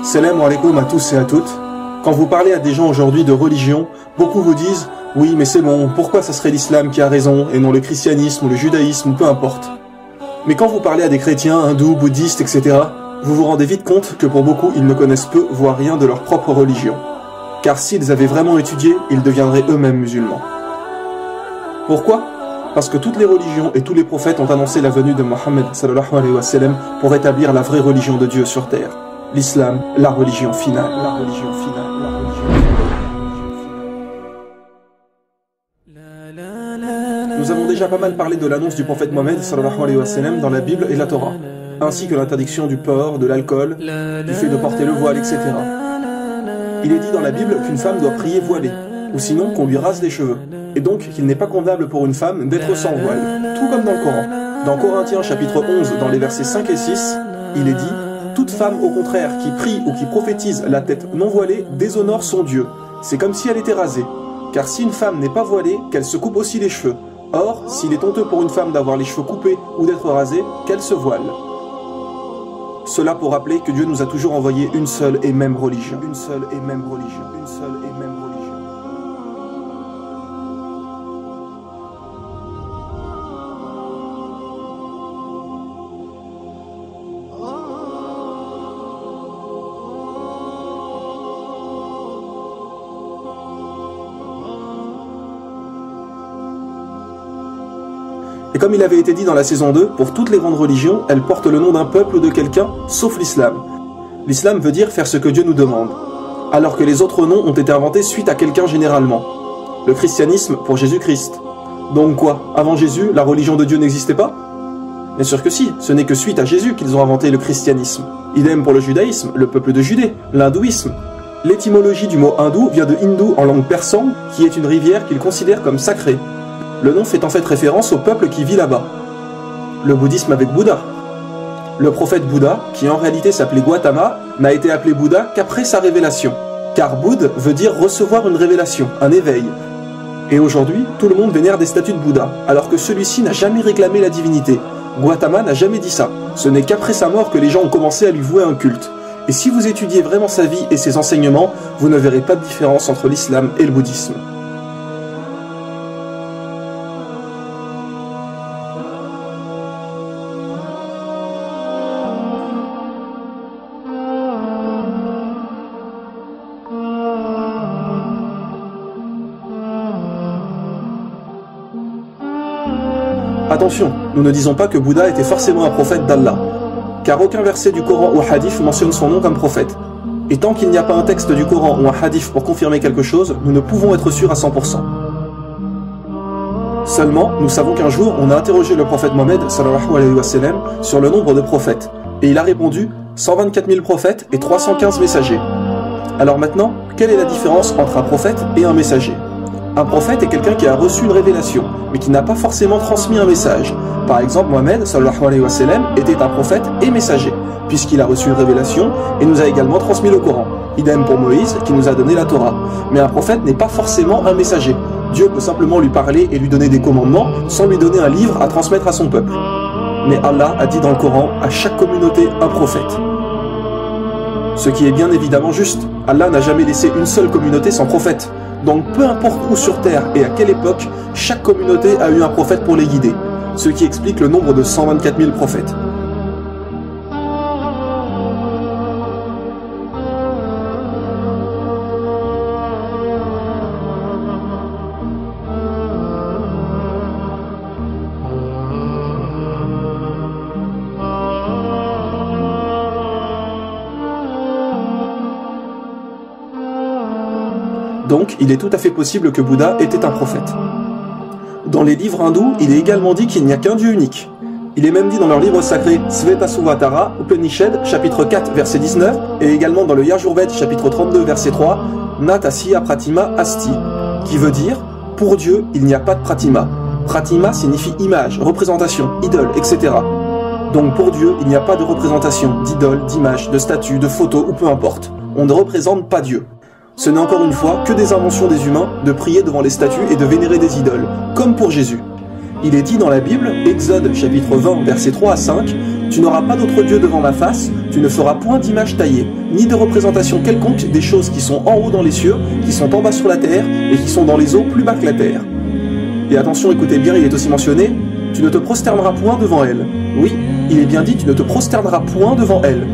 Salam alaikum à tous et à toutes. Quand vous parlez à des gens aujourd'hui de religion, beaucoup vous disent « Oui, mais c'est bon, pourquoi ça serait l'islam qui a raison et non le christianisme ou le judaïsme ou peu importe ?» Mais quand vous parlez à des chrétiens, hindous, bouddhistes, etc., vous vous rendez vite compte que pour beaucoup, ils ne connaissent peu, voire rien de leur propre religion. Car s'ils avaient vraiment étudié, ils deviendraient eux-mêmes musulmans. Pourquoi ? Parce que toutes les religions et tous les prophètes ont annoncé la venue de Mohammed sallallahu alayhi wa sallam pour établir la vraie religion de Dieu sur terre. L'islam, la religion finale. La religion finale. La religion finale. Nous avons déjà pas mal parlé de l'annonce du prophète Mohammed sallallahu alayhi wa sallam dans la Bible et la Torah, ainsi que l'interdiction du porc, de l'alcool, du fait de porter le voile, etc. Il est dit dans la Bible qu'une femme doit prier voilée, ou sinon qu'on lui rase les cheveux, et donc qu'il n'est pas convenable pour une femme d'être sans voile, tout comme dans le Coran. Dans Corinthiens chapitre 11, dans les versets 5 et 6, il est dit « Toute femme au contraire qui prie ou qui prophétise la tête non voilée déshonore son Dieu, c'est comme si elle était rasée. Car si une femme n'est pas voilée, qu'elle se coupe aussi les cheveux. Or, s'il est honteux pour une femme d'avoir les cheveux coupés ou d'être rasée, qu'elle se voile. » Cela pour rappeler que Dieu nous a toujours envoyé une seule et même religion. Une seule et même religion. Une seule et même religion. Et comme il avait été dit dans la saison 2, pour toutes les grandes religions, elles portent le nom d'un peuple ou de quelqu'un, sauf l'islam. L'islam veut dire faire ce que Dieu nous demande, alors que les autres noms ont été inventés suite à quelqu'un généralement. Le christianisme pour Jésus-Christ. Donc quoi, avant Jésus, la religion de Dieu n'existait pas? Bien sûr que si, ce n'est que suite à Jésus qu'ils ont inventé le christianisme. Idem pour le judaïsme, le peuple de Judée, l'hindouisme. L'étymologie du mot hindou vient de hindou en langue persane, qui est une rivière qu'ils considèrent comme sacrée. Le nom fait en fait référence au peuple qui vit là-bas. Le bouddhisme avec Bouddha. Le prophète Bouddha, qui en réalité s'appelait Gautama, n'a été appelé Bouddha qu'après sa révélation. Car Bouddha veut dire recevoir une révélation, un éveil. Et aujourd'hui, tout le monde vénère des statues de Bouddha, alors que celui-ci n'a jamais réclamé la divinité. Gautama n'a jamais dit ça. Ce n'est qu'après sa mort que les gens ont commencé à lui vouer un culte. Et si vous étudiez vraiment sa vie et ses enseignements, vous ne verrez pas de différence entre l'islam et le bouddhisme. Attention, nous ne disons pas que Bouddha était forcément un prophète d'Allah, car aucun verset du Coran ou hadith mentionne son nom comme prophète. Et tant qu'il n'y a pas un texte du Coran ou un hadith pour confirmer quelque chose, nous ne pouvons être sûrs à 100%. Seulement, nous savons qu'un jour, on a interrogé le prophète Mohammed sallallahu alayhi wa sallam sur le nombre de prophètes, et il a répondu 124 000 prophètes et 315 messagers. Alors maintenant, quelle est la différence entre un prophète et un messager ? Un prophète est quelqu'un qui a reçu une révélation, mais qui n'a pas forcément transmis un message. Par exemple, Mohammed sallallahu alayhi wa sallam était un prophète et messager, puisqu'il a reçu une révélation et nous a également transmis le Coran. Idem pour Moïse, qui nous a donné la Torah. Mais un prophète n'est pas forcément un messager. Dieu peut simplement lui parler et lui donner des commandements, sans lui donner un livre à transmettre à son peuple. Mais Allah a dit dans le Coran, à chaque communauté un prophète. Ce qui est bien évidemment juste. Allah n'a jamais laissé une seule communauté sans prophète. Donc peu importe où sur terre et à quelle époque, chaque communauté a eu un prophète pour les guider, ce qui explique le nombre de 124 000 prophètes. Donc, il est tout à fait possible que Bouddha était un prophète. Dans les livres hindous, il est également dit qu'il n'y a qu'un Dieu unique. Il est même dit dans leur livre sacré Svetasvatara, Upanishad, chapitre 4, verset 19, et également dans le Yajurved, chapitre 32, verset 3, Natasya Pratima Asti, qui veut dire « Pour Dieu, il n'y a pas de Pratima ». Pratima signifie image, représentation, idole, etc. Donc pour Dieu, il n'y a pas de représentation, d'idole, d'image, de statue, de photo ou peu importe. On ne représente pas Dieu. Ce n'est encore une fois que des inventions des humains de prier devant les statues et de vénérer des idoles, comme pour Jésus. Il est dit dans la Bible, Exode chapitre 20, versets 3 à 5, « Tu n'auras pas d'autre Dieu devant ma face, tu ne feras point d'image taillée, ni de représentation quelconque des choses qui sont en haut dans les cieux, qui sont en bas sur la terre, et qui sont dans les eaux plus bas que la terre. Et attention, écoutez bien, il est aussi mentionné, tu ne te prosterneras point devant elle. Oui, il est bien dit, tu ne te prosterneras point devant elle.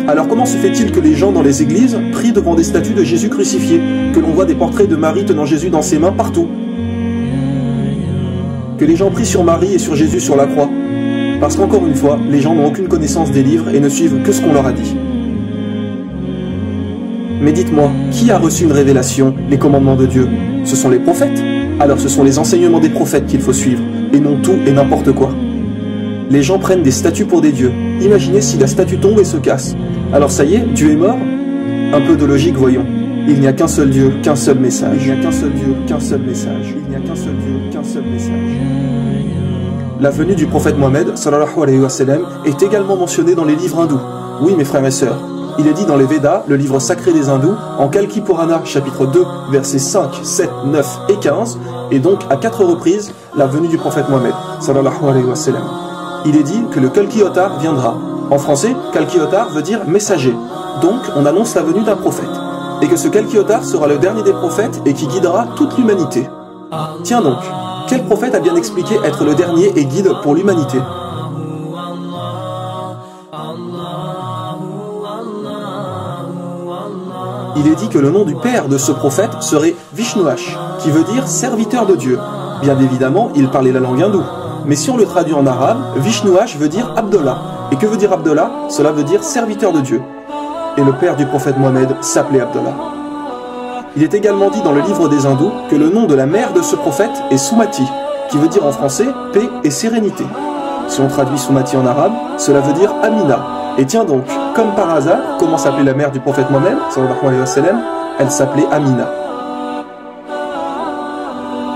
Alors comment se fait-il que les gens dans les églises prient devant des statues de Jésus crucifié, que l'on voit des portraits de Marie tenant Jésus dans ses mains partout? Que les gens prient sur Marie et sur Jésus sur la croix? Parce qu'encore une fois, les gens n'ont aucune connaissance des livres et ne suivent que ce qu'on leur a dit. Mais dites-moi, qui a reçu une révélation, les commandements de Dieu? Ce sont les prophètes? Alors ce sont les enseignements des prophètes qu'il faut suivre, et non tout et n'importe quoi. Les gens prennent des statues pour des dieux. Imaginez si la statue tombe et se casse. Alors ça y est, Dieu est mort? Un peu de logique, voyons. Il n'y a qu'un seul Dieu, qu'un seul message. Il n'y a qu'un seul Dieu, qu'un seul message. Il n'y a qu'un seul Dieu, qu'un seul message. La venue du prophète Mohammed, sallallahu alayhi wa sallam, est également mentionnée dans les livres hindous. Oui, mes frères et sœurs. Il est dit dans les Védas, le livre sacré des hindous, en Kalki Purana, chapitre 2, versets 5, 7, 9 et 15, et donc à 4 reprises, la venue du prophète Mohammed, sallallahu alayhi wa sallam. Il est dit que le Kalki Avatar viendra. En français, Kalki Avatar veut dire messager. Donc, on annonce la venue d'un prophète. Et que ce Kalki Avatar sera le dernier des prophètes et qui guidera toute l'humanité. Tiens donc, quel prophète a bien expliqué être le dernier et guide pour l'humanité? Il est dit que le nom du père de ce prophète serait Vishnuash, qui veut dire serviteur de Dieu. Bien évidemment, il parlait la langue hindoue. Mais si on le traduit en arabe, Vishnuash veut dire Abdallah. Et que veut dire Abdallah? Cela veut dire serviteur de Dieu. Et le père du prophète Mohammed s'appelait Abdallah. Il est également dit dans le livre des hindous que le nom de la mère de ce prophète est Sumati, qui veut dire en français paix et sérénité. Si on traduit Sumati en arabe, cela veut dire Amina. Et tiens donc, comme par hasard, comment s'appelait la mère du prophète Mohammed, sallallahu alayhi wa sallam? Elle s'appelait Amina.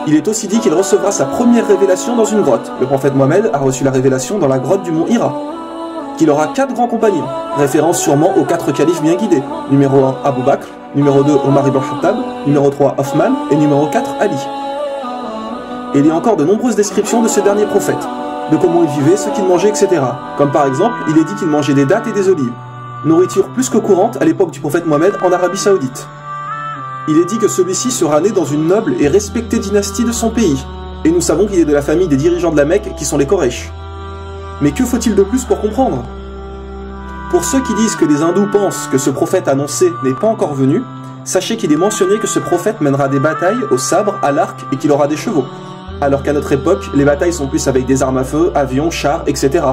Il est aussi dit qu'il recevra sa première révélation dans une grotte. Le prophète Mohammed a reçu la révélation dans la grotte du mont Hira. Qu'il aura 4 grands compagnons, référence sûrement aux 4 califes bien guidés. Numéro 1, Abu Bakr, numéro 2, Omar ibn Khattab, numéro 3, Othman, et numéro 4, Ali. Et il y a encore de nombreuses descriptions de ce dernier prophète, de comment il vivait, ce qu'il mangeait, etc. Comme par exemple, il est dit qu'il mangeait des dattes et des olives, nourriture plus que courante à l'époque du prophète Mohammed en Arabie Saoudite. Il est dit que celui-ci sera né dans une noble et respectée dynastie de son pays, et nous savons qu'il est de la famille des dirigeants de la Mecque qui sont les Quraysh. Mais que faut-il de plus pour comprendre? Pour ceux qui disent que les hindous pensent que ce prophète annoncé n'est pas encore venu, sachez qu'il est mentionné que ce prophète mènera des batailles au sabre, à l'arc et qu'il aura des chevaux. Alors qu'à notre époque, les batailles sont plus avec des armes à feu, avions, chars, etc.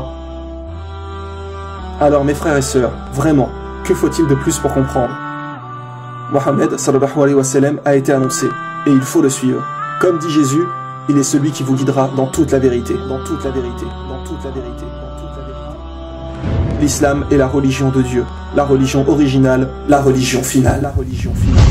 Alors mes frères et sœurs, vraiment, que faut-il de plus pour comprendre? Mohammed sallallahu alayhi wa sallam a été annoncé, et il faut le suivre. Comme dit Jésus, il est celui qui vous guidera dans toute la vérité, dans toute la vérité, dans toute la vérité, dans toute la vérité. L'islam est la religion de Dieu, la religion originale, la religion finale, la religion finale.